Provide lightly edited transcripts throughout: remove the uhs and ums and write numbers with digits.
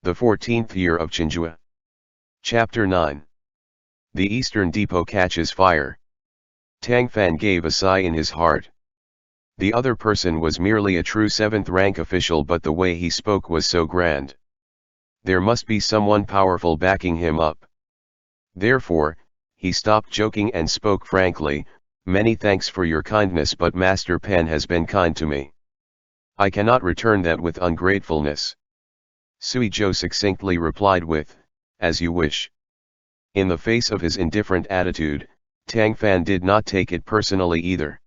The 14th year of Chenghua. Chapter 9. The Eastern Depot catches fire. Tang Fan gave a sigh in his heart. The other person was merely a true 7th rank official, but the way he spoke was so grand. There must be someone powerful backing him up. Therefore, he stopped joking and spoke frankly, "Many thanks for your kindness, but Master Pan has been kind to me. I cannot return that with ungratefulness." Sui Zhou succinctly replied with, "As you wish." In the face of his indifferent attitude, Tang Fan did not take it personally either.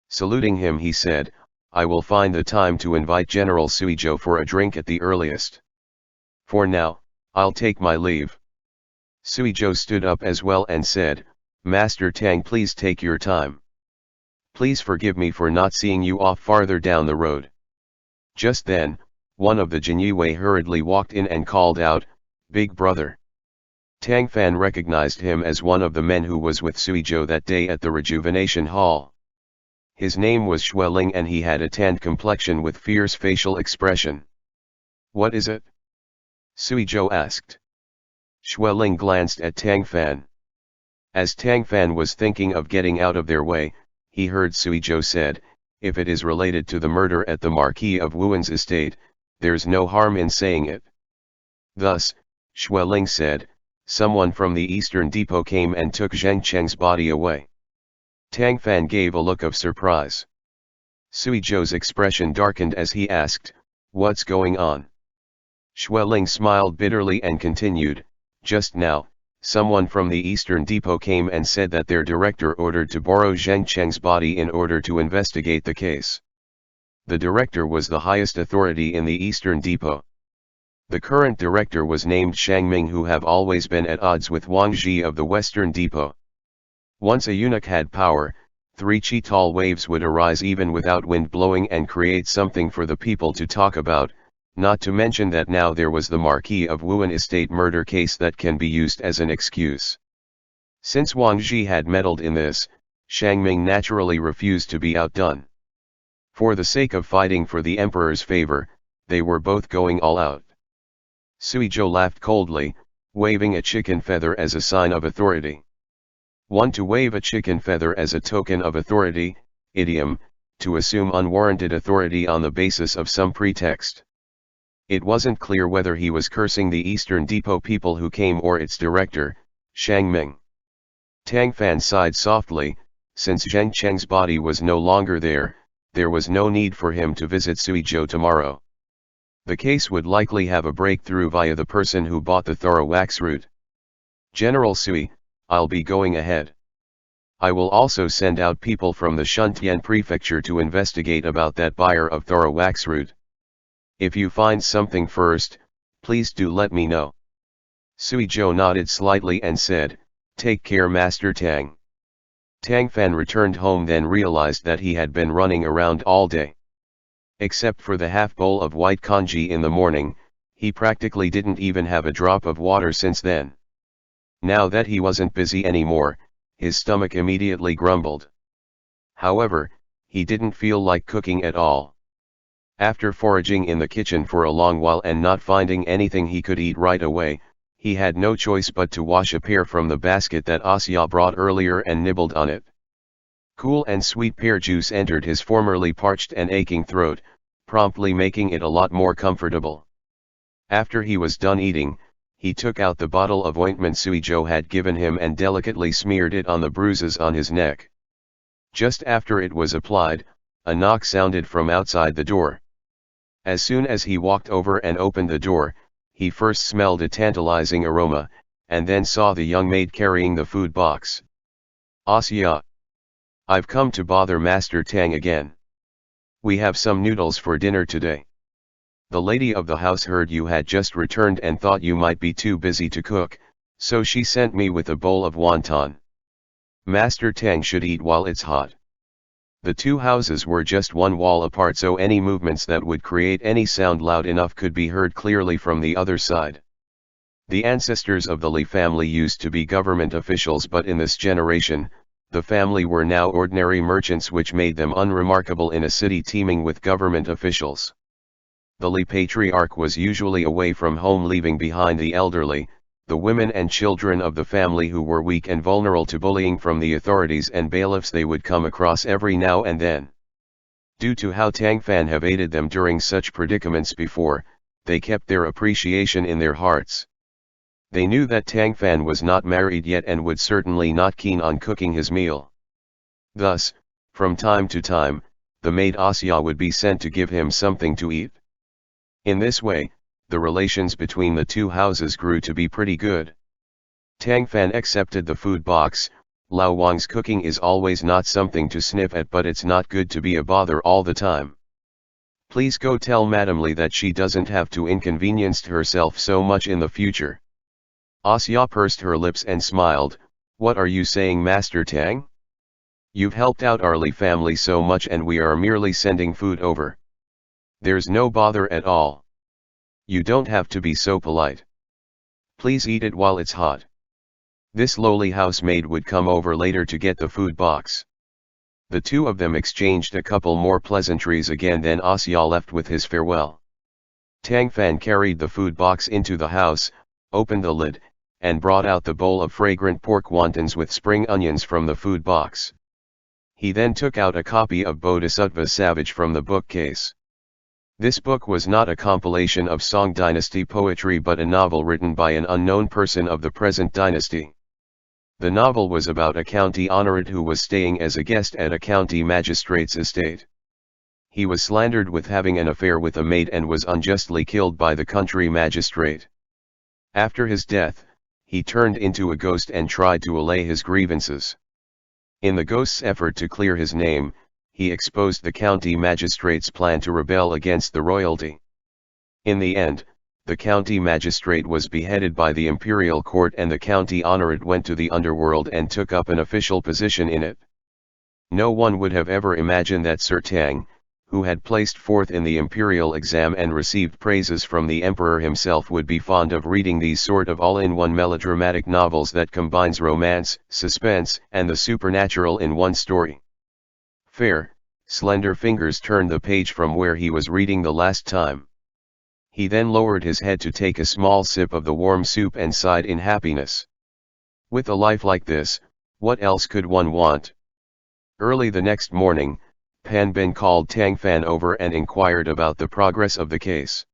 Saluting him, he said, "I will find the time to invite General Sui Zhou for a drink at the earliest. For now, I'll take my leave." Sui Zhou stood up as well and said, "Master Tang, please take your time. Please forgive me for not seeing you off farther down the road." Just then, one of the Jinyue hurriedly walked in and called out, "Big brother." Tang Fan recognized him as one of the men who was with Sui Zhou that day at the Rejuvenation Hall. His name was Xueling and he had a tanned complexion with fierce facial expression. "What is it?" Sui Zhou asked. Xueling glanced at Tang Fan. As Tang Fan was thinking of getting out of their way, he heard Sui Zhou said, "If it is related to the murder at the Marquis of Wu'an's estate, there's no harm in saying it." Thus, Xueling said, "Someone from the Eastern Depot came and took Zheng Cheng's body away." Tang Fan gave a look of surprise. Sui Zhou's expression darkened as he asked, "What's going on?" Xueling smiled bitterly and continued, "Just now, someone from the Eastern Depot came and said that their director ordered to borrow Zheng Cheng's body in order to investigate the case. The director was the highest authority in the Eastern Depot. The current director was named Ming, who have always been at odds with Wang Zhi of the Western Depot. Once a eunuch had power, 3 chi-tall waves would arise even without wind blowing and create something for the people to talk about, not to mention that now there was the Marquis of Wu'an estate murder case that can be used as an excuse. Since Wang Zhi had meddled in this, Ming naturally refused to be outdone. For the sake of fighting for the emperor's favor, they were both going all out. Sui Zhou laughed coldly, waving a chicken feather as a sign of authority. One to wave a chicken feather as a token of authority, idiom, to assume unwarranted authority on the basis of some pretext. It wasn't clear whether he was cursing the Eastern Depot people who came or its director, Ming. Tang Fan sighed softly. Since Zheng Cheng's body was no longer there was no need for him to visit Sui Zhou tomorrow. The case would likely have a breakthrough via the person who bought the thorawax root. "General Sui, I'll be going ahead. I will also send out people from the Shuntian prefecture to investigate about that buyer of thorawax root. If you find something first, please do let me know." Sui Zhou nodded slightly and said, "Take care, Master Tang." Tang Fan returned home, then realized that he had been running around all day. Except for the half bowl of white congee in the morning, he practically didn't even have a drop of water since then. Now that he wasn't busy anymore, his stomach immediately grumbled. However, he didn't feel like cooking at all. After foraging in the kitchen for a long while and not finding anything he could eat right away, he had no choice but to wash a pear from the basket that Asya brought earlier and nibbled on it. Cool and sweet pear juice entered his formerly parched and aching throat, promptly making it a lot more comfortable. After he was done eating, he took out the bottle of ointment Sui Zhou had given him and delicately smeared it on the bruises on his neck. Just after it was applied, a knock sounded from outside the door. As soon as he walked over and opened the door, he first smelled a tantalizing aroma, and then saw the young maid carrying the food box. "Asya, I've come to bother Master Tang again. We have some noodles for dinner today. The lady of the house heard you had just returned and thought you might be too busy to cook, so she sent me with a bowl of wonton. Master Tang should eat while it's hot." The two houses were just one wall apart, so any movements that would create any sound loud enough could be heard clearly from the other side. The ancestors of the Li family used to be government officials, but in this generation, the family were now ordinary merchants, which made them unremarkable in a city teeming with government officials. The Li patriarch was usually away from home, leaving behind the elderly, the women and children of the family who were weak and vulnerable to bullying from the authorities and bailiffs they would come across every now and then. Due to how Tang Fan have aided them during such predicaments before, they kept their appreciation in their hearts. They knew that Tang Fan was not married yet and would certainly not keen on cooking his meal. Thus, from time to time, the maid Asya would be sent to give him something to eat. In this way, the relations between the two houses grew to be pretty good. Tang Fan accepted the food box. Lao Wang's cooking is always not something to sniff at, but it's not good to be a bother all the time. Please go tell Madame Li that she doesn't have to inconvenience herself so much in the future. Asya pursed her lips and smiled. What are you saying, Master Tang? You've helped out our Li family so much and we are merely sending food over. There's no bother at all. You don't have to be so polite. Please eat it while it's hot. This lowly housemaid would come over later to get the food box. The two of them exchanged a couple more pleasantries again, then Asya left with his farewell. Tang Fan carried the food box into the house, opened the lid, and brought out the bowl of fragrant pork wontons with spring onions from the food box. He then took out a copy of Bodhisattva Savage from the bookcase. This book was not a compilation of Song Dynasty poetry but a novel written by an unknown person of the present dynasty. The novel was about a county honorate who was staying as a guest at a county magistrate's estate. He was slandered with having an affair with a maid and was unjustly killed by the country magistrate. After his death, he turned into a ghost and tried to allay his grievances. In the ghost's effort to clear his name, he exposed the county magistrate's plan to rebel against the royalty. In the end, the county magistrate was beheaded by the imperial court and the county honorate went to the underworld and took up an official position in it. No one would have ever imagined that Sir Tang, who had placed fourth in the imperial exam and received praises from the emperor himself, would be fond of reading these sort of all-in-one melodramatic novels that combines romance, suspense, and the supernatural in one story. Fair, slender fingers turned the page from where he was reading the last time. He then lowered his head to take a small sip of the warm soup and sighed in happiness. With a life like this, what else could one want? Early the next morning, Pan Bin called Tang Fan over and inquired about the progress of the case.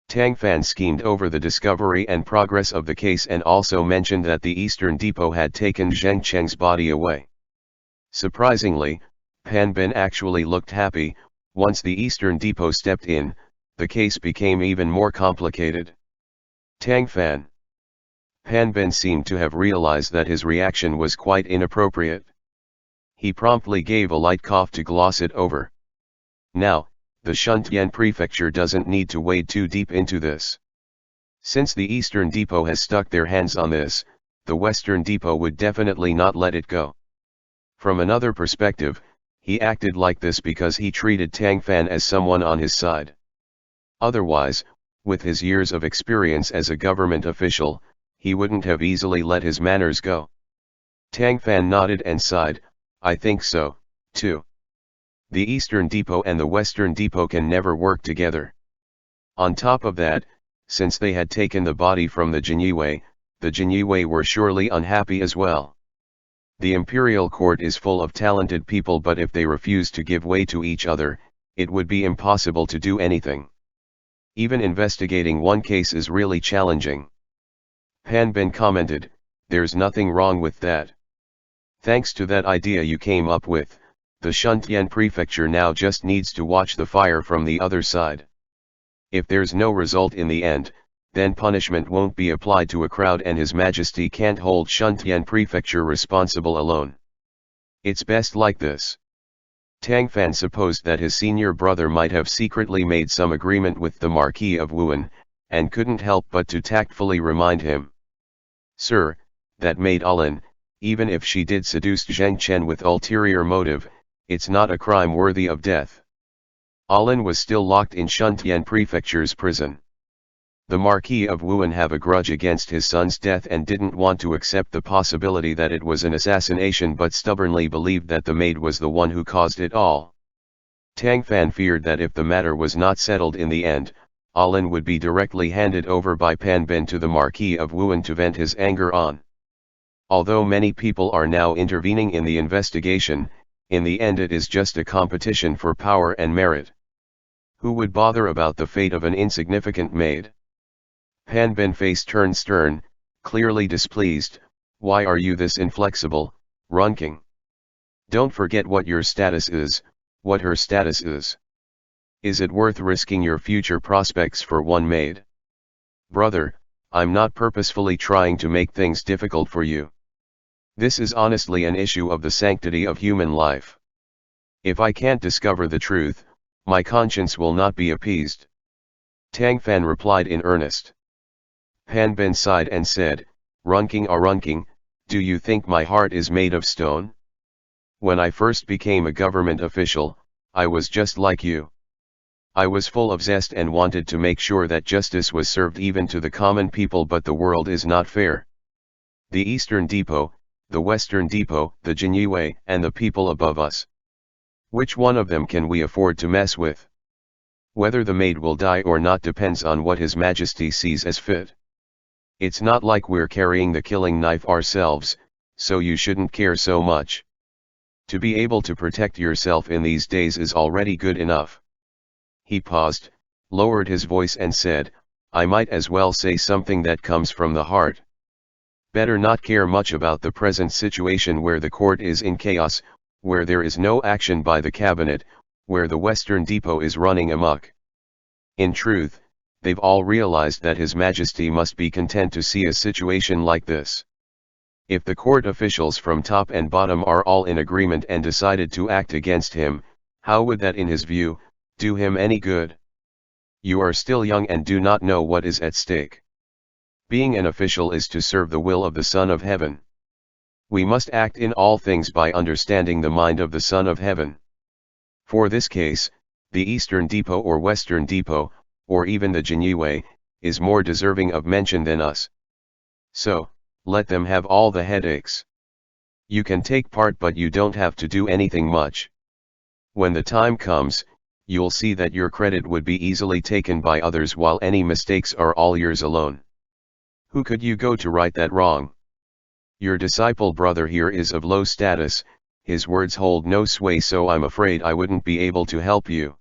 Tang Fan schemed over the discovery and progress of the case and also mentioned that the Eastern Depot had taken Zheng Cheng's body away. Surprisingly, Pan Bin actually looked happy. Once the Eastern Depot stepped in, the case became even more complicated. Tang Fan. Pan Bin seemed to have realized that his reaction was quite inappropriate. He promptly gave a light cough to gloss it over. Now, the Shuntian prefecture doesn't need to wade too deep into this. Since the Eastern Depot has stuck their hands on this, the Western Depot would definitely not let it go. From another perspective, he acted like this because he treated Tang Fan as someone on his side. Otherwise, with his years of experience as a government official, he wouldn't have easily let his manners go. Tang Fan nodded and sighed, I think so, too. The Eastern Depot and the Western Depot can never work together. On top of that, since they had taken the body from the Jinyue were surely unhappy as well. The imperial court is full of talented people, but if they refuse to give way to each other, it would be impossible to do anything. Even investigating one case is really challenging. Pan Bin commented, there's nothing wrong with that. Thanks to that idea you came up with, the Shuntian prefecture now just needs to watch the fire from the other side. If there's no result in the end, then punishment won't be applied to a crowd and His Majesty can't hold Shuntian prefecture responsible alone. It's best like this. Tang Fan supposed that his senior brother might have secretly made some agreement with the Marquis of Wu'an, and couldn't help but to tactfully remind him. Sir, that maid Alin, even if she did seduce Zheng Chen with ulterior motive, it's not a crime worthy of death. Alin was still locked in Shuntian prefecture's prison. The Marquis of Wu'an have a grudge against his son's death and didn't want to accept the possibility that it was an assassination, but stubbornly believed that the maid was the one who caused it all. Tang Fan feared that if the matter was not settled in the end, Alin would be directly handed over by Pan Ben to the Marquis of Wu'an to vent his anger on. Although many people are now intervening in the investigation, in the end it is just a competition for power and merit. Who would bother about the fate of an insignificant maid? Pan Ben's face turned stern, clearly displeased. Why are you this inflexible, Runking? Don't forget what your status is, what her status is. Is it worth risking your future prospects for one maid? Brother, I'm not purposefully trying to make things difficult for you. This is honestly an issue of the sanctity of human life. If I can't discover the truth, my conscience will not be appeased. Tang Fan replied in earnest. Pan Ben sighed and said, Runking, do you think my heart is made of stone? When I first became a government official, I was just like you. I was full of zest and wanted to make sure that justice was served even to the common people, but the world is not fair. The Eastern Depot, the Western Depot, the Chenghua, and the people above us. Which one of them can we afford to mess with? Whether the maid will die or not depends on what His Majesty sees as fit. It's not like we're carrying the killing knife ourselves, so you shouldn't care so much. To be able to protect yourself in these days is already good enough. He paused, lowered his voice and said, I might as well say something that comes from the heart. Better not care much about the present situation where the court is in chaos, where there is no action by the cabinet, where the Western Depot is running amok. In truth, they've all realized that His Majesty must be content to see a situation like this. If the court officials from top and bottom are all in agreement and decided to act against him, how would that in his view, do him any good? You are still young and do not know what is at stake. Being an official is to serve the will of the Son of Heaven. We must act in all things by understanding the mind of the Son of Heaven. For this case, the Eastern Depot or Western Depot, or even the Chenghua, is more deserving of mention than us. So, let them have all the headaches. You can take part but you don't have to do anything much. When the time comes, you'll see that your credit would be easily taken by others while any mistakes are all yours alone. Who could you go to right that wrong? Your disciple brother here is of low status, his words hold no sway, so I'm afraid I wouldn't be able to help you.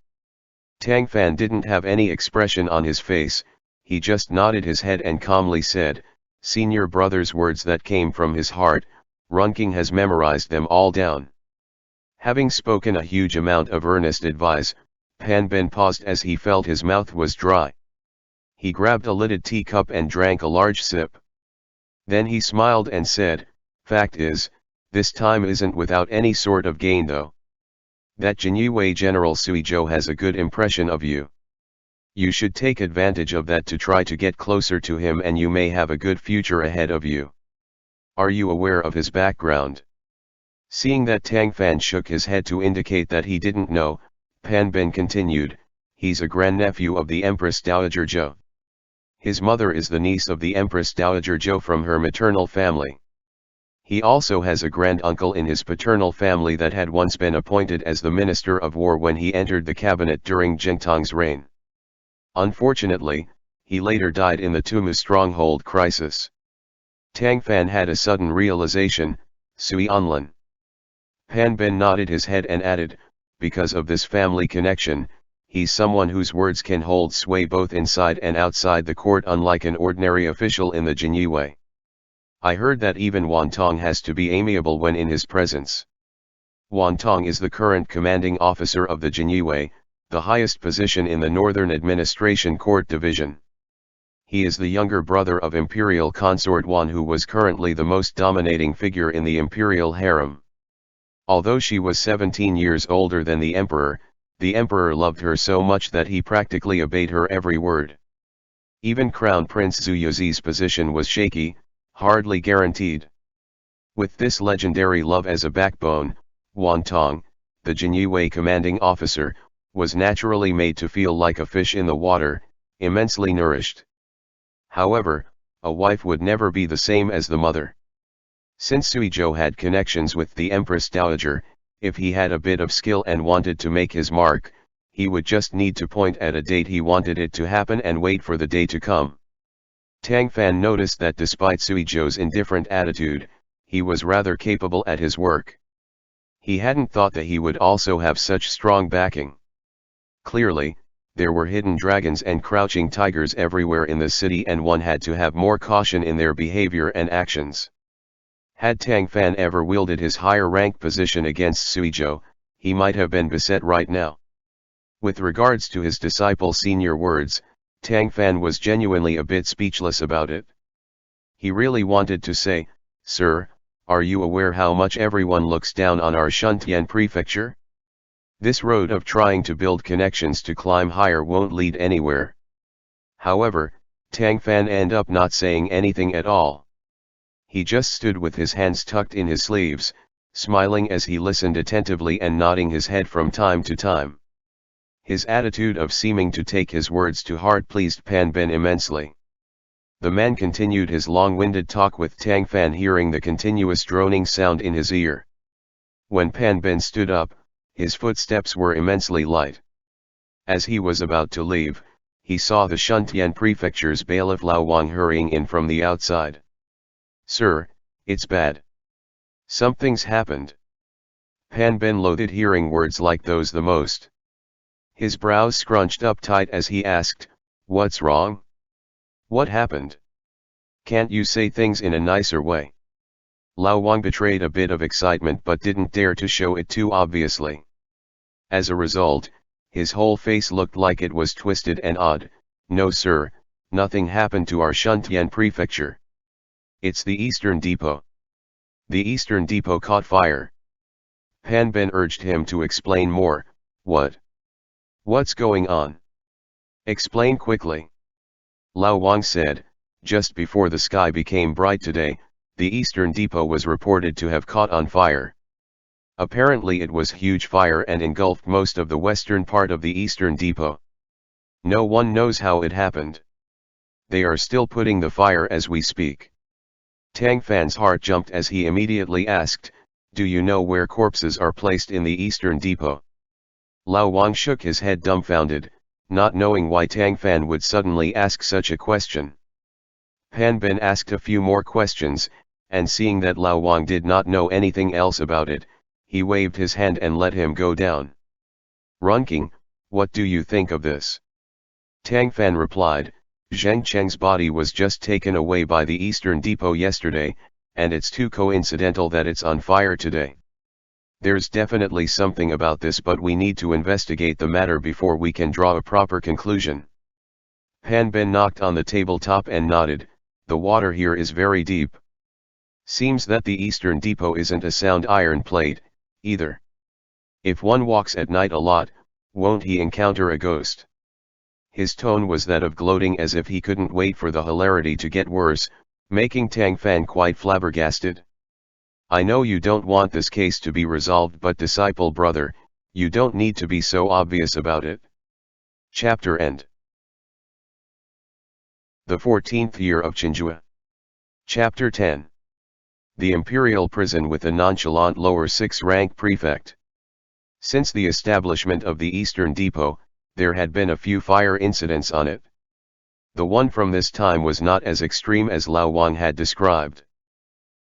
Tang Fan didn't have any expression on his face, he just nodded his head and calmly said, Senior brother's words that came from his heart, Runking has memorized them all down. Having spoken a huge amount of earnest advice, Pan Ben paused as he felt his mouth was dry. He grabbed a lidded teacup and drank a large sip. Then he smiled and said, Fact is, this time isn't without any sort of gain though. That Chenghua General Sui Zhou has a good impression of you. You should take advantage of that to try to get closer to him, and you may have a good future ahead of you. Are you aware of his background? Seeing that Tang Fan shook his head to indicate that he didn't know, Pan Ben continued, He's a grandnephew of the Empress Dowager Zhou. His mother is the niece of the Empress Dowager Zhou from her maternal family. He also has a granduncle in his paternal family that had once been appointed as the Minister of War when he entered the cabinet during Zhengtong's reign. Unfortunately, he later died in the Tumu stronghold crisis. Tang Fan had a sudden realization, Sui Anlin. Pan Ben nodded his head and added, because of this family connection, he's someone whose words can hold sway both inside and outside the court, unlike an ordinary official in the Chenghua. I heard that even Wantong has to be amiable when in his presence. Wantong is the current commanding officer of the Chenghua, the highest position in the Northern Administration Court Division. He is the younger brother of Imperial Consort Wan, who was currently the most dominating figure in the Imperial harem. Although she was 17 years older than the Emperor loved her so much that he practically obeyed her every word. Even Crown Prince Zhu Yuzi's position was shaky, hardly guaranteed. With this legendary love as a backbone, Wantong, the Chenghua commanding officer, was naturally made to feel like a fish in the water, immensely nourished. However, a wife would never be the same as the mother. Since Sui Zhou had connections with the Empress Dowager, if he had a bit of skill and wanted to make his mark, he would just need to point at a date he wanted it to happen and wait for the day to come. Tang Fan noticed that despite Sui Zhou's indifferent attitude, he was rather capable at his work. He hadn't thought that he would also have such strong backing. Clearly, there were hidden dragons and crouching tigers everywhere in the city, and one had to have more caution in their behavior and actions. Had Tang Fan ever wielded his higher rank position against Sui Zhou, he might have been beset right now. With regards to his disciple's senior words, Tang Fan was genuinely a bit speechless about it. He really wanted to say, "Sir, are you aware how much everyone looks down on our Shuntian prefecture? This road of trying to build connections to climb higher won't lead anywhere." However, Tang Fan ended up not saying anything at all. He just stood with his hands tucked in his sleeves, smiling as he listened attentively and nodding his head from time to time. His attitude of seeming to take his words to heart pleased Pan Ben immensely. The man continued his long-winded talk with Tang Fan hearing the continuous droning sound in his ear. When Pan Ben stood up, his footsteps were immensely light. As he was about to leave, he saw the Shuntian prefecture's bailiff Lao Wang hurrying in from the outside. "Sir, it's bad. Something's happened." Pan Ben loathed hearing words like those the most. His brows scrunched up tight as he asked, "What's wrong? What happened? Can't you say things in a nicer way?" Lao Wang betrayed a bit of excitement but didn't dare to show it too obviously. As a result, his whole face looked like it was twisted and odd. "No sir, nothing happened to our Shuntian prefecture. It's the Eastern Depot. The Eastern Depot caught fire." Pan Ben urged him to explain more. What's going on? Explain quickly." Lao Wang said, "Just before the sky became bright today, the Eastern Depot was reported to have caught on fire. Apparently it was a huge fire and engulfed most of the western part of the Eastern Depot. No one knows how it happened. They are still putting the fire as we speak." Tang Fan's heart jumped as he immediately asked, "Do you know where corpses are placed in the Eastern Depot?" Lao Wang shook his head dumbfounded, not knowing why Tang Fan would suddenly ask such a question. Pan Ben asked a few more questions, and seeing that Lao Wang did not know anything else about it, he waved his hand and let him go down. "Runking, what do you think of this?" Tang Fan replied, "Zheng Cheng's body was just taken away by the Eastern Depot yesterday, and it's too coincidental that it's on fire today. There's definitely something about this, but we need to investigate the matter before we can draw a proper conclusion." Pan Ben knocked on the tabletop and nodded. "The water here is very deep. Seems that the Eastern Depot isn't a sound iron plate, either. If one walks at night a lot, won't he encounter a ghost?" His tone was that of gloating, as if he couldn't wait for the hilarity to get worse, making Tang Fan quite flabbergasted. "I know you don't want this case to be resolved, but disciple brother, you don't need to be so obvious about it." Chapter end. The 14th year of Chenghua. Chapter 10. The Imperial Prison with a nonchalant lower 6th-rank prefect. Since the establishment of the Eastern Depot, there had been a few fire incidents on it. The one from this time was not as extreme as Lao Wang had described.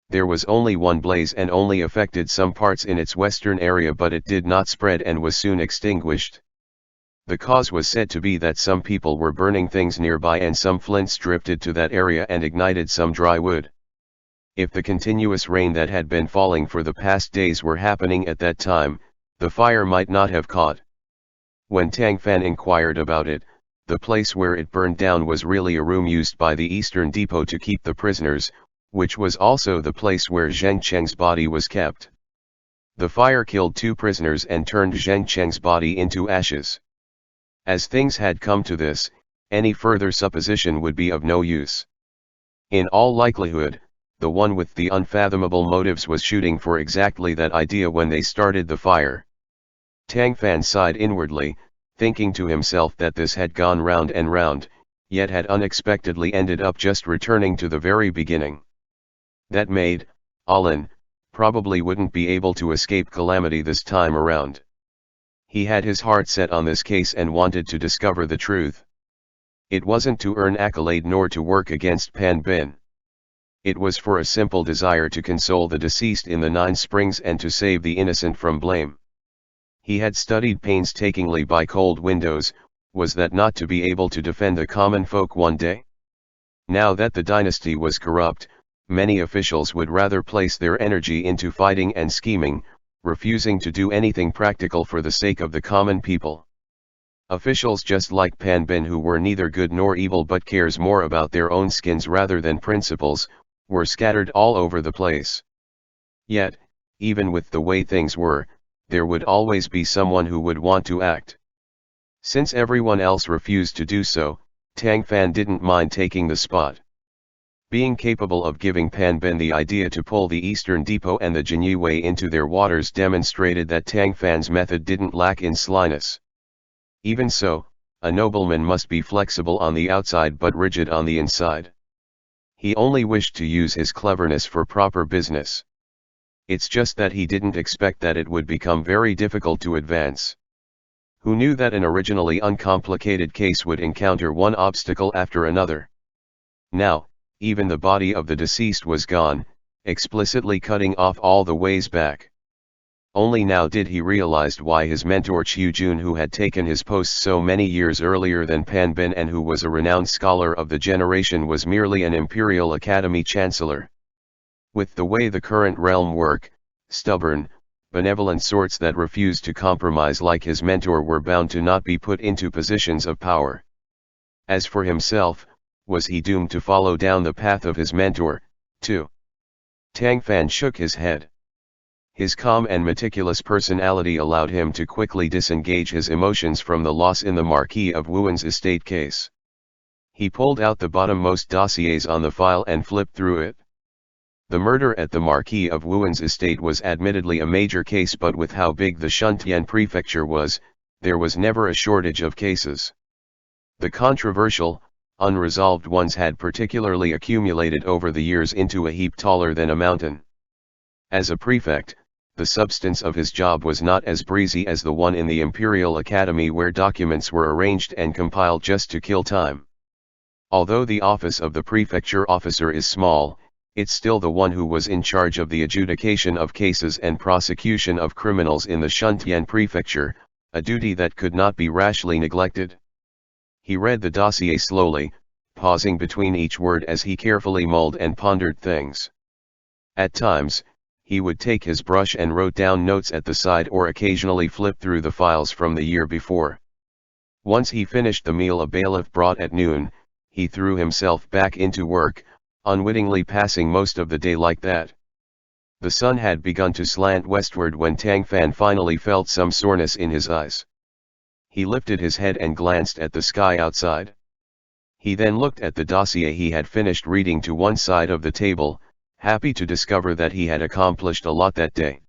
There was only one blaze and only affected some parts in its western area, but it did not spread and was soon extinguished. The cause was said to be that some people were burning things nearby and some flints drifted to that area and ignited some dry wood. If the continuous rain that had been falling for the past days were happening at that time, the fire might not have caught. When Tang Fan inquired about it, the place where it burned down was really a room used by the Eastern Depot to keep the prisoners, which was also the place where Zheng Cheng's body was kept. The fire killed 2 prisoners and turned Zheng Cheng's body into ashes. As things had come to this, any further supposition would be of no use. In all likelihood, the one with the unfathomable motives was shooting for exactly that idea when they started the fire. Tang Fan sighed inwardly, thinking to himself that this had gone round and round, yet had unexpectedly ended up just returning to the very beginning. That made, Alin, probably wouldn't be able to escape calamity this time around. He had his heart set on this case and wanted to discover the truth. It wasn't to earn accolade nor to work against Pan Bin. It was for a simple desire to console the deceased in the Nine Springs and to save the innocent from blame. He had studied painstakingly by cold windows. Was that not to be able to defend the common folk one day? Now that the dynasty was corrupt, many officials would rather place their energy into fighting and scheming, refusing to do anything practical for the sake of the common people. Officials just like Pan Bin, who were neither good nor evil but cares more about their own skins rather than principles, were scattered all over the place. Yet, even with the way things were, there would always be someone who would want to act. Since everyone else refused to do so, Tang Fan didn't mind taking the spot. Being capable of giving Pan Bin the idea to pull the Eastern Depot and the Chenghua into their waters demonstrated that Tang Fan's method didn't lack in slyness. Even so, a nobleman must be flexible on the outside but rigid on the inside. He only wished to use his cleverness for proper business. It's just that he didn't expect that it would become very difficult to advance. Who knew that an originally uncomplicated case would encounter one obstacle after another? Now, even the body of the deceased was gone, explicitly cutting off all the ways back. Only now did he realize why his mentor Qiu Jun, who had taken his post so many years earlier than Pan Bin and who was a renowned scholar of the generation, was merely an Imperial Academy chancellor. With the way the current realm work, stubborn, benevolent sorts that refused to compromise like his mentor were bound to not be put into positions of power. As for himself, was he doomed to follow down the path of his mentor, too? Tang Fan shook his head. His calm and meticulous personality allowed him to quickly disengage his emotions from the loss in the Marquis of Wu'an's estate case. He pulled out the bottommost dossiers on the file and flipped through it. The murder at the Marquis of Wu'an's estate was admittedly a major case, but with how big the Shuntian prefecture was, there was never a shortage of cases. The controversial, unresolved ones had particularly accumulated over the years into a heap taller than a mountain. As a prefect, the substance of his job was not as breezy as the one in the Imperial Academy, where documents were arranged and compiled just to kill time. Although the office of the prefecture officer is small, it's still the one who was in charge of the adjudication of cases and prosecution of criminals in the Shuntian prefecture, a duty that could not be rashly neglected. He read the dossier slowly, pausing between each word as he carefully mulled and pondered things. At times, he would take his brush and wrote down notes at the side or occasionally flip through the files from the year before. Once he finished the meal a bailiff brought at noon, he threw himself back into work, unwittingly passing most of the day like that. The sun had begun to slant westward when Tang Fan finally felt some soreness in his eyes. He lifted his head and glanced at the sky outside. He then looked at the dossier he had finished reading to one side of the table, happy to discover that he had accomplished a lot that day.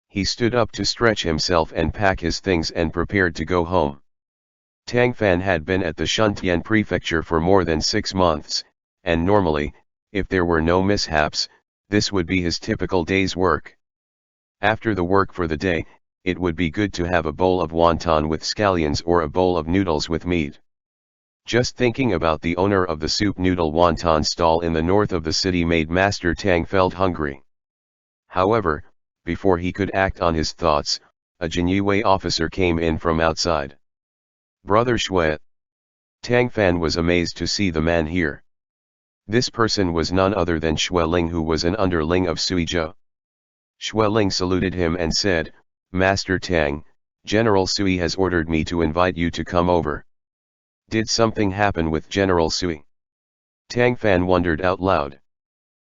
He stood up to stretch himself and pack his things and prepared to go home. Tang Fan had been at the Shuntian prefecture for more than 6 months, and normally, if there were no mishaps, this would be his typical day's work. After the work for the day, it would be good to have a bowl of wonton with scallions or a bowl of noodles with meat. Just thinking about the owner of the soup noodle wonton stall in the north of the city made Master Tang felt hungry. However, before he could act on his thoughts, a Chenghua officer came in from outside. "Brother Shui." Tang Fan was amazed to see the man here. This person was none other than Shui Ling, who was an underling of Sui Zhou. Shui Ling saluted him and said, "Master Tang, General Sui has ordered me to invite you to come over." Did something happen with General Sui? Tang Fan wondered out loud.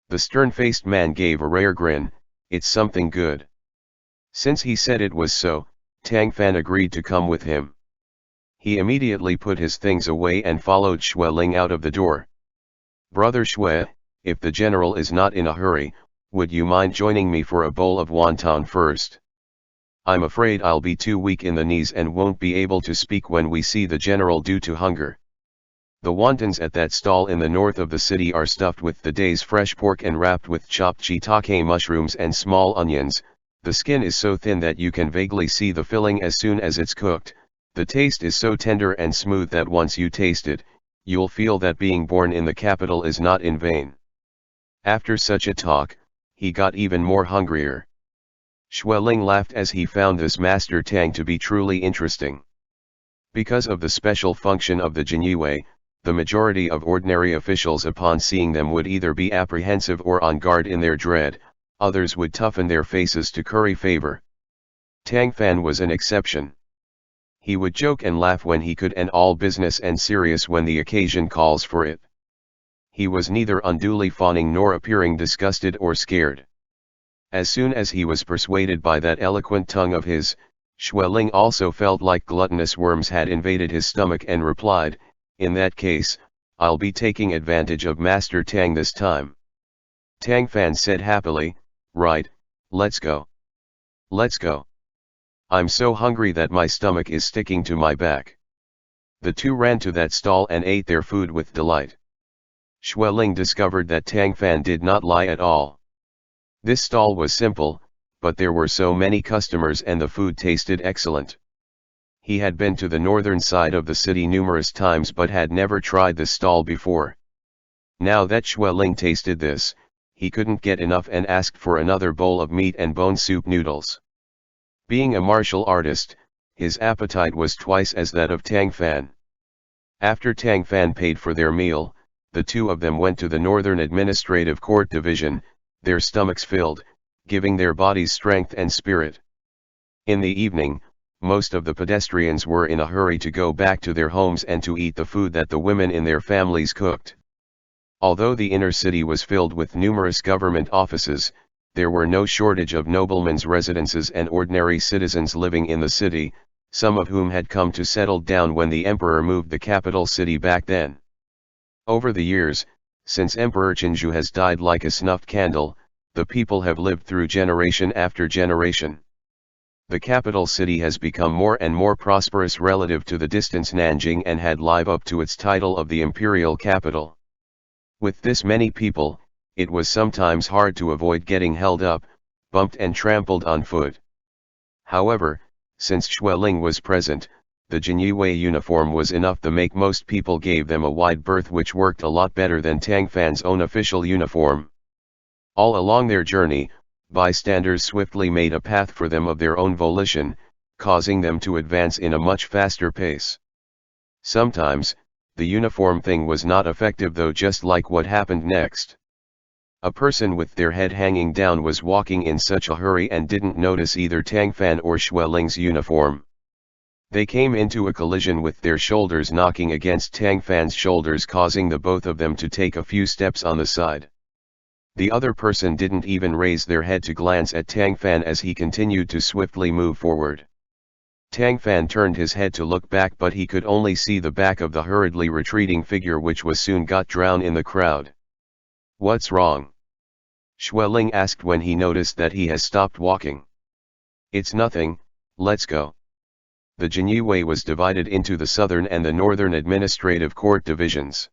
The stern-faced man gave a rare grin. "It's something good." Since he said it was so, Tang Fan agreed to come with him. He immediately put his things away and followed Shui Ling out of the door. "Brother Shui, if the general is not in a hurry, would you mind joining me for a bowl of wonton first? I'm afraid I'll be too weak in the knees and won't be able to speak when we see the general due to hunger." The wontons at that stall in the north of the city are stuffed with the day's fresh pork and wrapped with chopped shiitake mushrooms and small onions. The skin is so thin that you can vaguely see the filling as soon as it's cooked. The taste is so tender and smooth that once you taste it, you'll feel that being born in the capital is not in vain. After such a talk, he got even more hungrier. Xueling laughed as he found this Master Tang to be truly interesting. Because of the special function of the Jinyue, the majority of ordinary officials upon seeing them would either be apprehensive or on guard in their dread, others would toughen their faces to curry favor. Tang Fan was an exception. He would joke and laugh when he could and all business and serious when the occasion calls for it. He was neither unduly fawning nor appearing disgusted or scared. As soon as he was persuaded by that eloquent tongue of his, Xueling also felt like gluttonous worms had invaded his stomach and replied, "In that case, I'll be taking advantage of Master Tang this time." Tang Fan said happily, "Right, let's go. Let's go. I'm so hungry that my stomach is sticking to my back." The two ran to that stall and ate their food with delight. Xueling discovered that Tang Fan did not lie at all. This stall was simple, but there were so many customers and the food tasted excellent. He had been to the northern side of the city numerous times but had never tried this stall before. Now that Xueling tasted this, he couldn't get enough and asked for another bowl of meat and bone soup noodles. Being a martial artist, his appetite was twice as that of Tang Fan. After Tang Fan paid for their meal, the two of them went to the Northern Administrative Court Division, their stomachs filled, giving their bodies strength and spirit. In the evening, most of the pedestrians were in a hurry to go back to their homes and to eat the food that the women in their families cooked. Although the inner city was filled with numerous government offices, there were no shortage of noblemen's residences and ordinary citizens living in the city, some of whom had come to settle down when the emperor moved the capital city back then. Over the years, since Emperor Chenghua has died like a snuffed candle, the people have lived through generation after generation. The capital city has become more and more prosperous relative to the distant Nanjing and had lived up to its title of the imperial capital. With this many people, it was sometimes hard to avoid getting held up, bumped and trampled on foot. However, since Xueling was present, the Jinyue uniform was enough to make most people gave them a wide berth, which worked a lot better than Tang Fan's own official uniform. All along their journey, bystanders swiftly made a path for them of their own volition, causing them to advance in a much faster pace. Sometimes, the uniform thing was not effective though, just like what happened next. A person with their head hanging down was walking in such a hurry and didn't notice either Tang Fan or Xueling's uniform. They came into a collision with their shoulders knocking against Tang Fan's shoulders, causing the both of them to take a few steps on the side. The other person didn't even raise their head to glance at Tang Fan as he continued to swiftly move forward. Tang Fan turned his head to look back, but he could only see the back of the hurriedly retreating figure, which was soon got drowned in the crowd. "What's wrong?" Xueling asked when he noticed that he has stopped walking. "It's nothing, let's go." The Jinyue was divided into the Southern and the Northern Administrative Court divisions.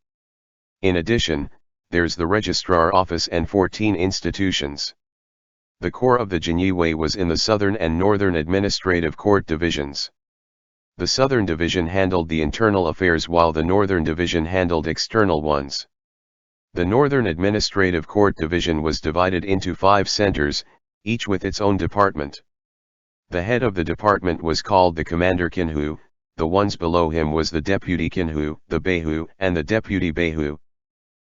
In addition, there's the Registrar Office and 14 institutions. The core of the Jinyue was in the Southern and Northern Administrative Court divisions. The Southern Division handled the internal affairs while the Northern Division handled external ones. The Northern Administrative Court Division was divided into 5 centers, each with its own department. The head of the department was called the Commander Chenghua, the ones below him was the Deputy Chenghua, the Beihu, and the Deputy Beihu.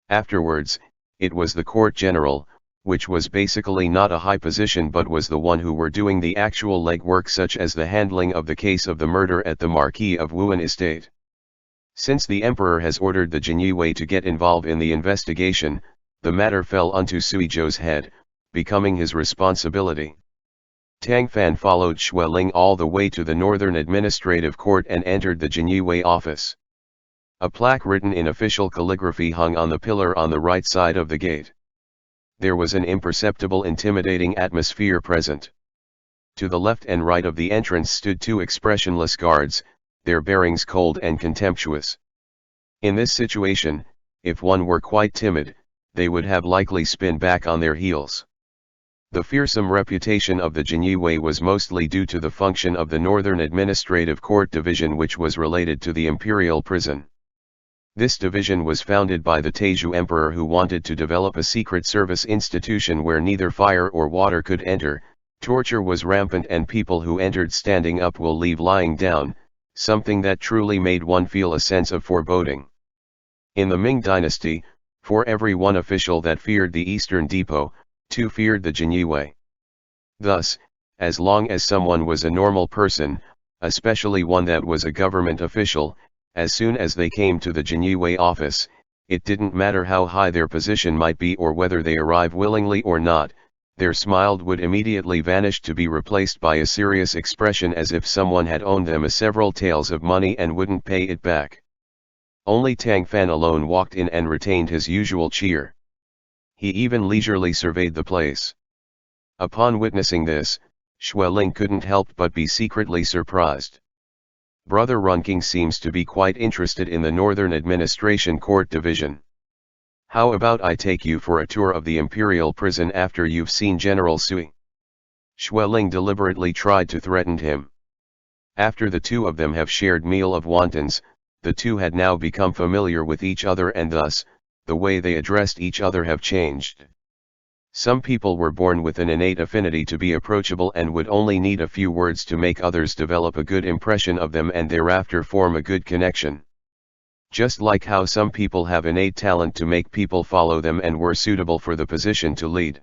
Afterwards, it was the Court General, which was basically not a high position but was the one who were doing the actual legwork, such as the handling of the case of the murder at the Marquis of Wu'an estate. Since the Emperor has ordered the Jinyue to get involved in the investigation, the matter fell onto Suizhou's head, becoming his responsibility. Tang Fan followed Xueling all the way to the Northern Administrative Court and entered the Jinyue office. A plaque written in official calligraphy hung on the pillar on the right side of the gate. There was an imperceptible intimidating atmosphere present. To the left and right of the entrance stood 2 expressionless guards, their bearings cold and contemptuous. In this situation, if one were quite timid, they would have likely spin back on their heels. The fearsome reputation of the Chenghua was mostly due to the function of the Northern Administrative Court Division, which was related to the imperial prison. This division was founded by the Taizhou Emperor, who wanted to develop a secret service institution where neither fire or water could enter, torture was rampant, and people who entered standing up will leave lying down, something that truly made one feel a sense of foreboding. In the Ming Dynasty, for every one official that feared the Eastern Depot, two feared the Chenghua. Thus, as long as someone was a normal person, especially one that was a government official, as soon as they came to the Chenghua office, it didn't matter how high their position might be or whether they arrive willingly or not, their smile would immediately vanish to be replaced by a serious expression, as if someone had owed them several taels of money and wouldn't pay it back. Only Tang Fan alone walked in and retained his usual cheer. He even leisurely surveyed the place. Upon witnessing this, Xueling couldn't help but be secretly surprised. Brother Runking seems to be quite interested in the Northern Administration Court Division. How about I take you for a tour of the Imperial Prison after you've seen General Sui? Xueling deliberately tried to threaten him. After the two of them have shared meal of wontons, the two had now become familiar with each other, and thus, the way they addressed each other have changed. Some people were born with an innate affinity to be approachable and would only need a few words to make others develop a good impression of them and thereafter form a good connection. Just like how some people have innate talent to make people follow them and were suitable for the position to lead.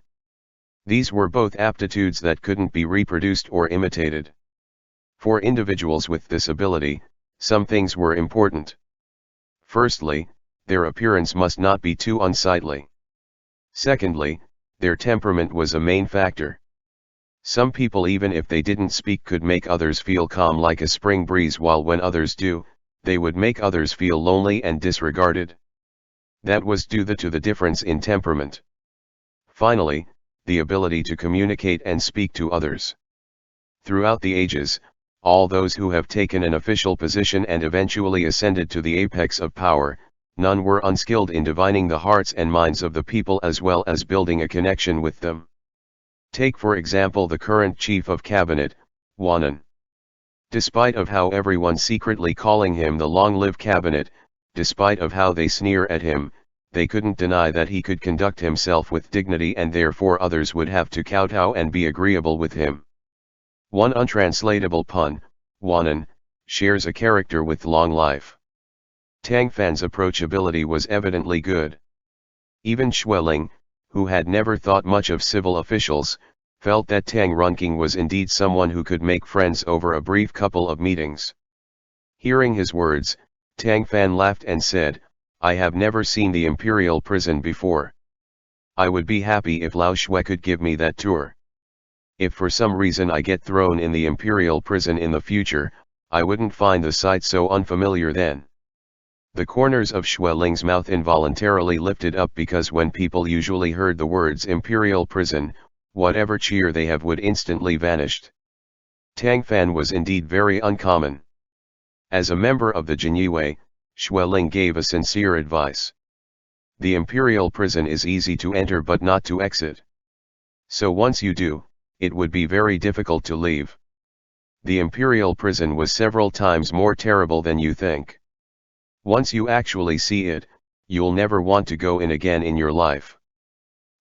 These were both aptitudes that couldn't be reproduced or imitated. For individuals with this ability, some things were important. Firstly, their appearance must not be too unsightly. Secondly, their temperament was a main factor. Some people, even if they didn't speak, could make others feel calm like a spring breeze, while when others do, they would make others feel lonely and disregarded. That was due to the difference in temperament. Finally, the ability to communicate and speak to others. Throughout the ages, all those who have taken an official position and eventually ascended to the apex of power, none were unskilled in divining the hearts and minds of the people as well as building a connection with them. Take for example the current chief of cabinet, Wu'an. Despite of how everyone secretly calling him the long-lived cabinet, despite of how they sneer at him, they couldn't deny that he could conduct himself with dignity, and therefore others would have to kowtow and be agreeable with him. One untranslatable pun, Wu'an, shares a character with long life. Tang Fan's approachability was evidently good. Even Xueling, who had never thought much of civil officials, felt that Tang Runking was indeed someone who could make friends over a brief couple of meetings. Hearing his words, Tang Fan laughed and said, "I have never seen the imperial prison before. I would be happy if Lao Shui could give me that tour. If for some reason I get thrown in the imperial prison in the future, I wouldn't find the sight so unfamiliar then." The corners of Xueling's mouth involuntarily lifted up, because when people usually heard the words imperial prison, whatever cheer they have would instantly vanished. Tang Fan was indeed very uncommon. As a member of the Chenghua, Xueling gave a sincere advice. The imperial prison is easy to enter but not to exit. So once you do, it would be very difficult to leave. The imperial prison was several times more terrible than you think. Once you actually see it, you'll never want to go in again in your life.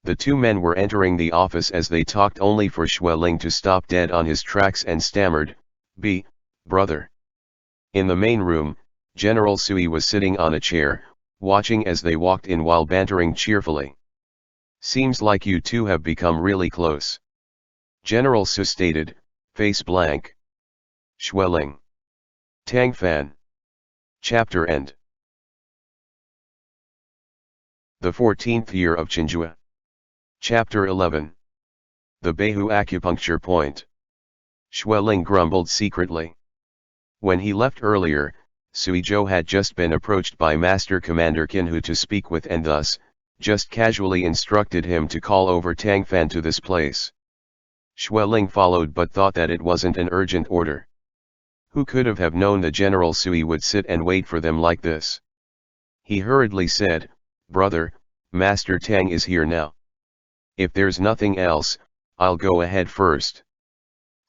The two men were entering the office as they talked, only for Xueling to stop dead on his tracks and stammered, "Brother." In the main room, General Sui was sitting on a chair, watching as they walked in while bantering cheerfully. "Seems like you two have become really close," General Sui stated, face blank. Xueling. Tang Fan. Chapter End. The 14th year of Chenghua. Chapter 11. The Beihu Acupuncture Point. Xueling grumbled secretly. When he left earlier, Suizhou had just been approached by Master Commander Chenghua to speak with, and thus, just casually instructed him to call over Tang Fan to this place. Xueling followed but thought that it wasn't an urgent order. Who could have known the General Sui would sit and wait for them like this? He hurriedly said, "Brother, Master Tang is here now. If there's nothing else, I'll go ahead first."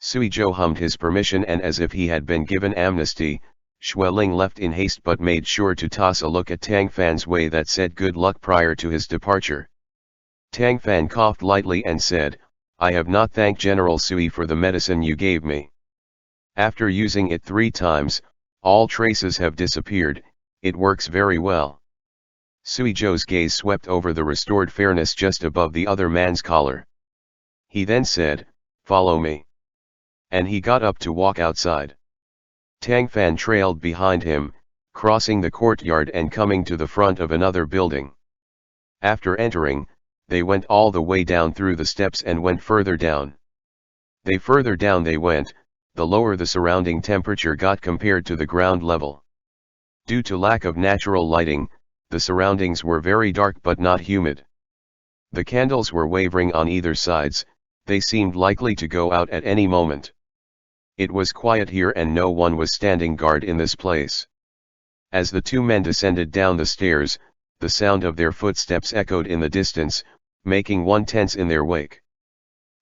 Sui Zhou hummed his permission, and as if he had been given amnesty, Xueling left in haste but made sure to toss a look at Tang Fan's way that said good luck prior to his departure. Tang Fan coughed lightly and said, "I have not thanked General Sui for the medicine you gave me. After using it 3 times, all traces have disappeared. It works very well." Sui Zhou's gaze swept over the restored fairness just above the other man's collar. He then said, "Follow me." And he got up to walk outside. Tang Fan trailed behind him, crossing the courtyard and coming to the front of another building. After entering, they went all the way down through the steps and went further down. The further down they went, the lower the surrounding temperature got compared to the ground level. Due to lack of natural lighting, the surroundings were very dark but not humid. The candles were wavering on either sides, they seemed likely to go out at any moment. It was quiet here and no one was standing guard in this place. As the 2 men descended down the stairs, the sound of their footsteps echoed in the distance, making one tense in their wake.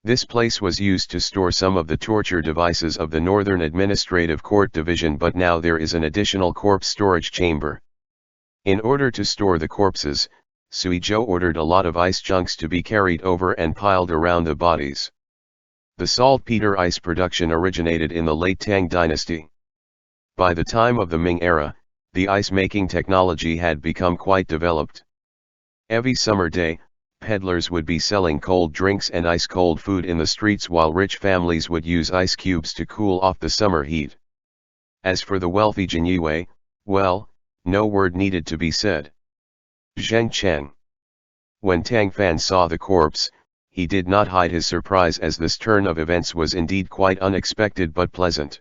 This place was used to store some of the torture devices of the Northern Administrative Court Division, but now there is an additional corpse storage chamber. In order to store the corpses, Sui Zhou ordered a lot of ice chunks to be carried over and piled around the bodies. The saltpeter ice production originated in the late Tang Dynasty. By the time of the Ming era, the ice-making technology had become quite developed. Every summer day, peddlers would be selling cold drinks and ice-cold food in the streets, while rich families would use ice cubes to cool off the summer heat. As for the wealthy Chenghua, well, no word needed to be said. Zheng Cheng. When Tang Fan saw the corpse, he did not hide his surprise, as this turn of events was indeed quite unexpected but pleasant.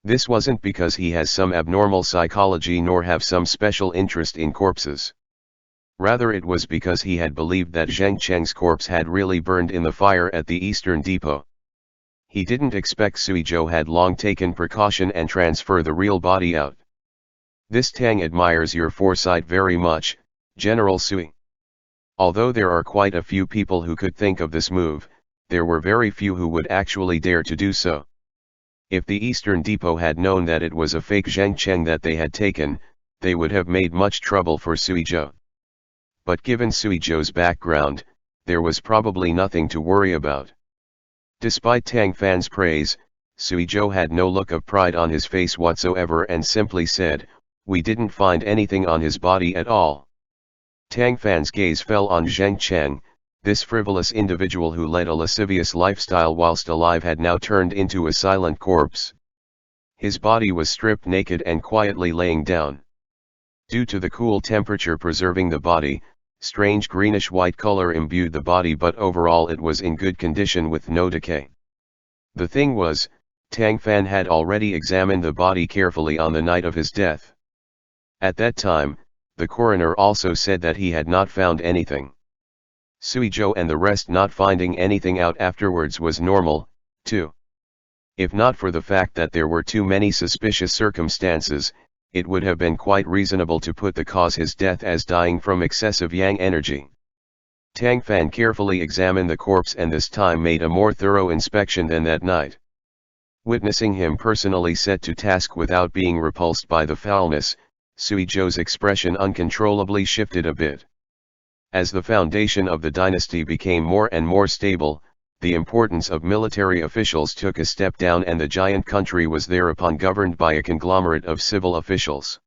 This wasn't because he has some abnormal psychology nor have some special interest in corpses. Rather, it was because he had believed that Zheng Cheng's corpse had really burned in the fire at the Eastern Depot. He didn't expect Sui Zhou had long taken precaution and transfer the real body out. "This Tang admires your foresight very much, General Sui." Although there are quite a few people who could think of this move, there were very few who would actually dare to do so. If the Eastern Depot had known that it was a fake Zheng Cheng that they had taken, they would have made much trouble for Sui Zhou. But given Sui Zhou's background, there was probably nothing to worry about. Despite Tang Fan's praise, Sui Zhou had no look of pride on his face whatsoever and simply said, "We didn't find anything on his body at all." Tang Fan's gaze fell on Zheng Cheng. This frivolous individual who led a lascivious lifestyle whilst alive had now turned into a silent corpse. His body was stripped naked and quietly laying down. Due to the cool temperature preserving the body, strange greenish-white color imbued the body, but overall it was in good condition with no decay. The thing was, Tang Fan had already examined the body carefully on the night of his death. At that time, the coroner also said that he had not found anything. Sui Zhou and the rest not finding anything out afterwards was normal, too. If not for the fact that there were too many suspicious circumstances, it would have been quite reasonable to put the cause his death as dying from excessive yang energy. Tang Fan carefully examined the corpse and this time made a more thorough inspection than that night. Witnessing him personally set to task without being repulsed by the foulness, Sui Zhou's expression uncontrollably shifted a bit. As the foundation of the dynasty became more and more stable, the importance of military officials took a step down and the giant country was thereupon governed by a conglomerate of civil officials.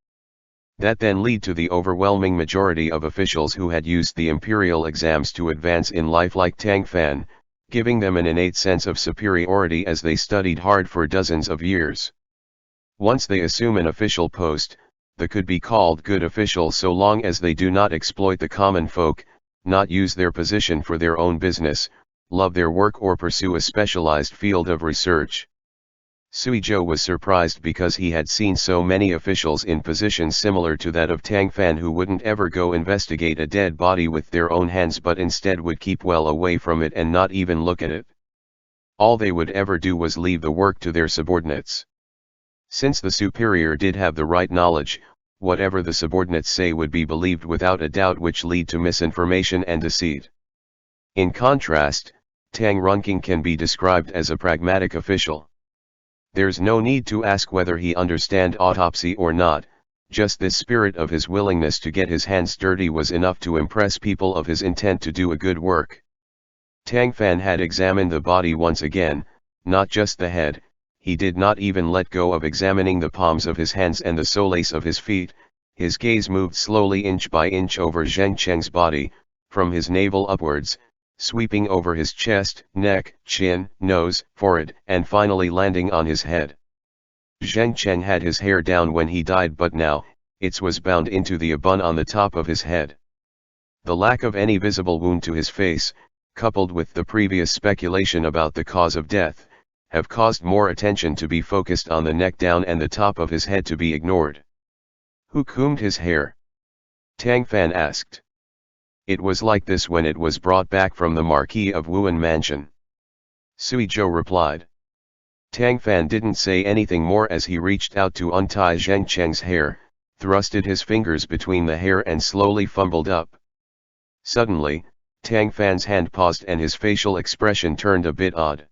That then led to the overwhelming majority of officials who had used the imperial exams to advance in life like Tang Fan, giving them an innate sense of superiority as they studied hard for dozens of years. Once they assume an official post, they could be called good officials so long as they do not exploit the common folk, not use their position for their own business, love their work or pursue a specialized field of research. Sui Zhou was surprised because he had seen so many officials in positions similar to that of Tang Fan who wouldn't ever go investigate a dead body with their own hands but instead would keep well away from it and not even look at it. All they would ever do was leave the work to their subordinates. Since the superior did have the right knowledge, whatever the subordinates say would be believed without a doubt, which lead to misinformation and deceit. In contrast, Tang Runking can be described as a pragmatic official. There's no need to ask whether he understand autopsy or not, just this spirit of his willingness to get his hands dirty was enough to impress people of his intent to do a good work. Tang Fan had examined the body once again, not just the head. He did not even let go of examining the palms of his hands and the soles of his feet. His gaze moved slowly inch by inch over Zheng Cheng's body, from his navel upwards, sweeping over his chest, neck, chin, nose, forehead, and finally landing on his head. Zheng Cheng had his hair down when he died, but now, it was bound into the bun on the top of his head. The lack of any visible wound to his face, coupled with the previous speculation about the cause of death, have caused more attention to be focused on the neck down and the top of his head to be ignored. Who combed his hair? Tang Fan asked. It was like this when it was brought back from the Marquis of Wu'an mansion. Sui Zhou replied. Tang Fan didn't say anything more as he reached out to untie Zheng Cheng's hair, thrusted his fingers between the hair and slowly fumbled up. Suddenly, Tang Fan's hand paused and his facial expression turned a bit odd.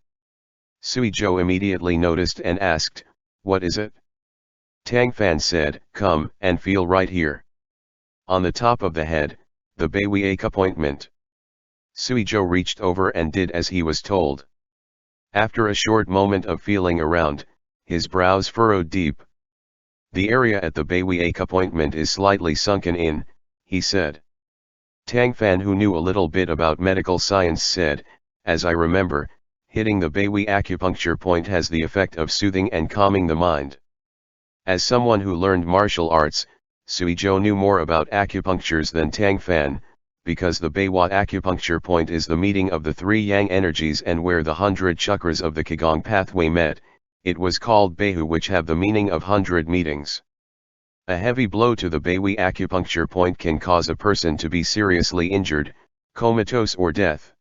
Sui Zhou immediately noticed and asked, "What is it?" Tang Fan said, "Come and feel right here." On the top of the head, the Beiwei appointment. Sui Zhou reached over and did as he was told. After a short moment of feeling around, his brows furrowed deep. "The area at the Beiwei appointment is slightly sunken in," he said. Tang Fan, who knew a little bit about medical science, said, "As I remember, hitting the Beiwei acupuncture point has the effect of soothing and calming the mind." As someone who learned martial arts, Sui Zhou knew more about acupunctures than Tang Fan, because the Beiwa acupuncture point is the meeting of the three yang energies and where the 100 chakras of the Qigong pathway met. It was called Beihu, which have the meaning of 100 meetings. A heavy blow to the Beiwei acupuncture point can cause a person to be seriously injured, comatose or death.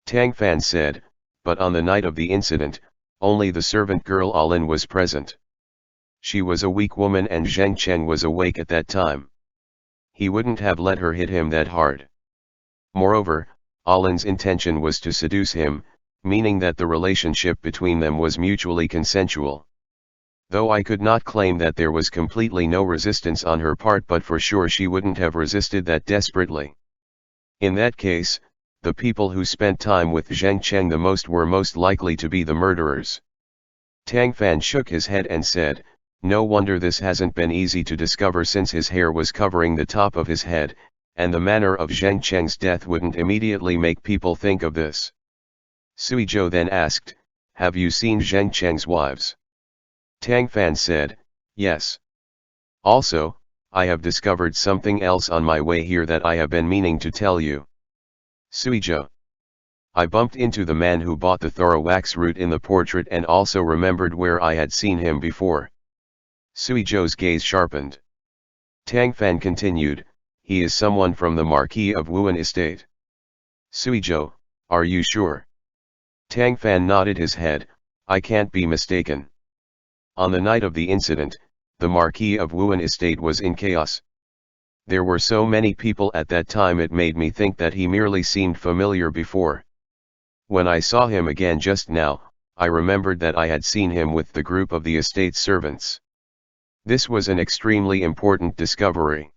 Tang Fan said, but on the night of the incident, only the servant girl Alin was present. She was a weak woman and Zheng Cheng was awake at that time. He wouldn't have let her hit him that hard. Moreover, Alin's intention was to seduce him, meaning that the relationship between them was mutually consensual. Though I could not claim that there was completely no resistance on her part, but for sure she wouldn't have resisted that desperately. In that case, the people who spent time with Zheng Cheng the most were most likely to be the murderers. Tang Fan shook his head and said, "No wonder this hasn't been easy to discover, since his hair was covering the top of his head, and the manner of Zheng Cheng's death wouldn't immediately make people think of this." Sui Zhou then asked, "Have you seen Zheng Cheng's wives?" Tang Fan said, "Yes. Also, I have discovered something else on my way here that I have been meaning to tell you." Sui Zhou. I bumped into the man who bought the thorax root in the portrait and also remembered where I had seen him before. Sui Zhou's gaze sharpened. Tang Fan continued, "He is someone from the Marquis of Wu'an estate." Sui Zhou, "Are you sure?" Tang Fan nodded his head, "I can't be mistaken." On the night of the incident, the Marquis of Wu'an estate was in chaos. There were so many people at that time it made me think that he merely seemed familiar before. When I saw him again just now, I remembered that I had seen him with the group of the estate's servants. This was an extremely important discovery.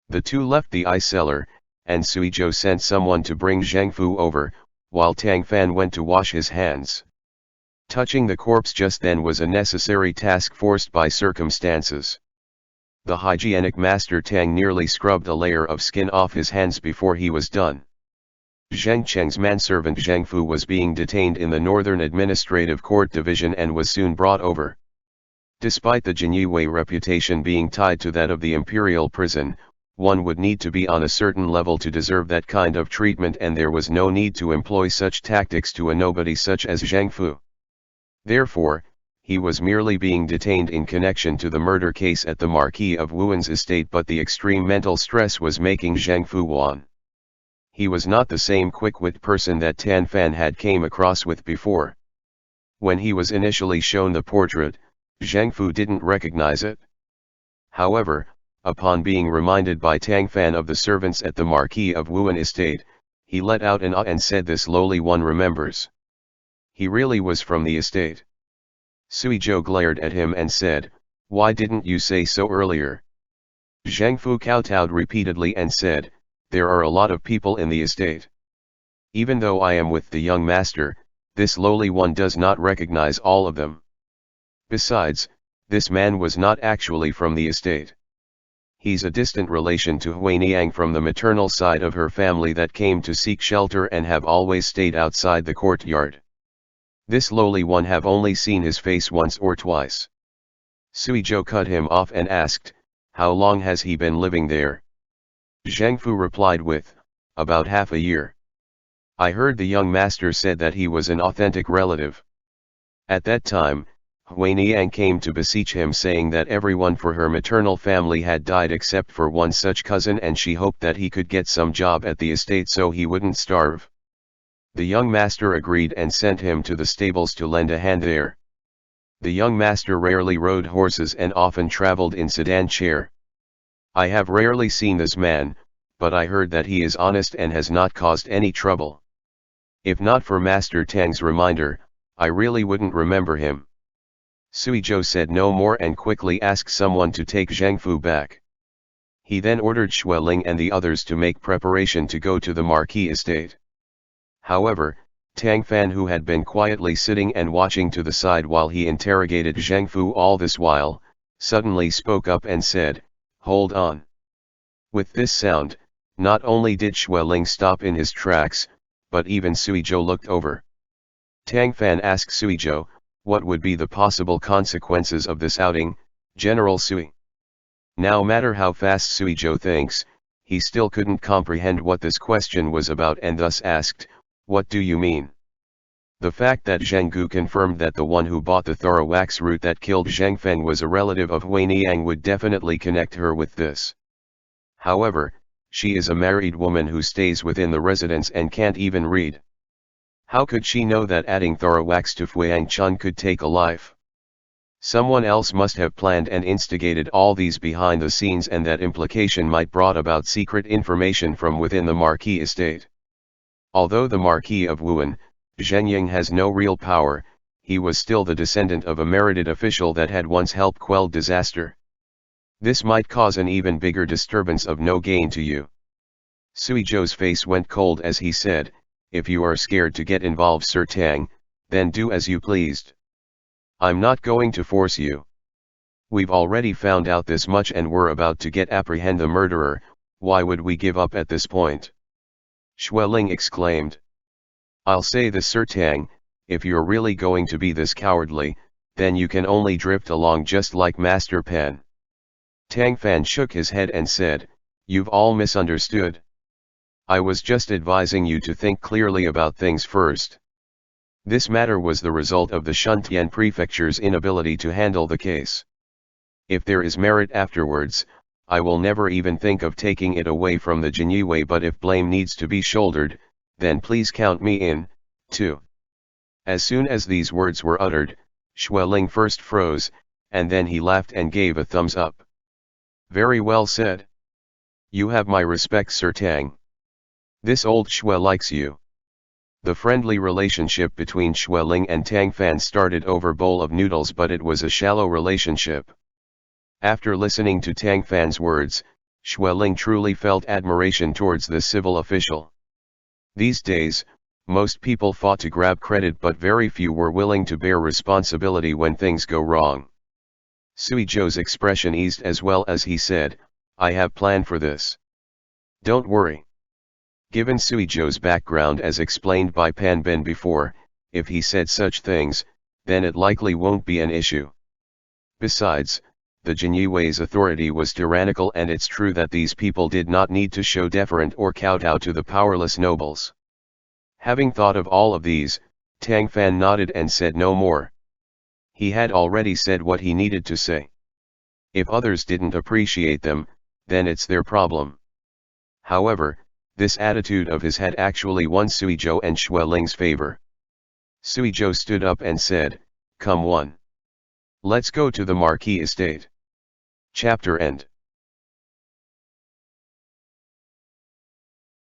The two left the eye cellar, and Sui Zhou sent someone to bring Zheng Fu over, while Tang Fan went to wash his hands. Touching the corpse just then was a necessary task forced by circumstances. The hygienic master Tang nearly scrubbed a layer of skin off his hands before he was done. Zheng Cheng's manservant Zheng Fu was being detained in the Northern Administrative Court Division and was soon brought over. Despite the Jinyue reputation being tied to that of the imperial prison, one would need to be on a certain level to deserve that kind of treatment, and there was no need to employ such tactics to a nobody such as Zheng Fu. Therefore, he was merely being detained in connection to the murder case at the Marquis of Wu'an's estate, but the extreme mental stress was making Zheng Fu wan. He was not the same quick-wit person that Tan Fan had came across with before. When he was initially shown the portrait, Zheng Fu didn't recognize it. However, Upon being reminded by Tang Fan of the servants at the Marquis of Wu'an estate, he let out an ah and said, "This lowly one remembers. He really was from the estate." Sui Zhou glared at him and said, "Why didn't you say so earlier?" Zhang Fu kowtowed repeatedly and said, "There are a lot of people in the estate. Even though I am with the young master, this lowly one does not recognize all of them. Besides, this man was not actually from the estate. He's a distant relation to Huaniang from the maternal side of her family that came to seek shelter and have always stayed outside the courtyard. This lowly one have only seen his face once or twice." Sui Zhou cut him off and asked, "How long has he been living there?" Zhang Fu replied with, "About half a year. I heard the young master said that he was an authentic relative. At that time, Huaniang came to beseech him saying that everyone for her maternal family had died except for one such cousin, and she hoped that he could get some job at the estate so he wouldn't starve. The young master agreed and sent him to the stables to lend a hand there. The young master rarely rode horses and often traveled in sedan chair. I have rarely seen this man, but I heard that he is honest and has not caused any trouble. If not for Master Tang's reminder, I really wouldn't remember him." Sui Zhou said no more and quickly asked someone to take Zhang Fu back. He then ordered Xueling and the others to make preparation to go to the Marquis estate. However, Tang Fan, who had been quietly sitting and watching to the side while he interrogated Zhang Fu all this while, suddenly spoke up and said, "Hold on." With this sound, not only did Xueling stop in his tracks, but even Sui Zhou looked over. Tang Fan asked Sui Zhou, "What would be the possible consequences of this outing, General Sui?" No matter how fast Sui Zhou thinks, he still couldn't comprehend what this question was about and thus asked, "What do you mean?" The fact that Zheng Gu confirmed that the one who bought the thorawax root that killed Zheng Feng was a relative of Huaniang would definitely connect her with this. However, she is a married woman who stays within the residence and can't even read. How could she know that adding thorawax to Fuang Chun could take a life? Someone else must have planned and instigated all these behind the scenes, and that implication might brought about secret information from within the Marquis estate. Although the Marquis of Wu'an, Zhenying has no real power, he was still the descendant of a merited official that had once helped quell disaster. This might cause an even bigger disturbance of no gain to you. Sui Zhou's face went cold as he said, "If you are scared to get involved, Sir Tang, then do as you pleased. I'm not going to force you. We've already found out this much and we're about to get apprehend the murderer, why would we give up at this point?" Xueling exclaimed. "I'll say this, Sir Tang, if you're really going to be this cowardly, then you can only drift along just like Master Pan." Tang Fan shook his head and said, "You've all misunderstood. I was just advising you to think clearly about things first. This matter was the result of the Shuntian Prefecture's inability to handle the case. If there is merit afterwards, I will never even think of taking it away from the Jinyue, but if blame needs to be shouldered, then please count me in, too." As soon as these words were uttered, Xueling first froze, and then he laughed and gave a thumbs up. "Very well said. You have my respect, Sir Tang. This old Xue likes you." The friendly relationship between Xueling and Tang Fan started over bowl of noodles, but it was a shallow relationship. After listening to Tang Fan's words, Xueling truly felt admiration towards the civil official. These days, most people fought to grab credit, but very few were willing to bear responsibility when things go wrong. Sui Zhou's expression eased as well as he said, "I have planned for this. Don't worry." Given Sui Zhou's background as explained by Pan Bin before, if he said such things, then it likely won't be an issue. Besides, the Jinyue's authority was tyrannical, and it's true that these people did not need to show deference or kowtow to the powerless nobles. Having thought of all of these, Tang Fan nodded and said no more. He had already said what he needed to say. If others didn't appreciate them, then it's their problem. However, this attitude of his had actually won Sui Zhou and Xueling's favor. Sui Zhou stood up and said, "Come one. Let's go to the Marquis estate." Chapter end.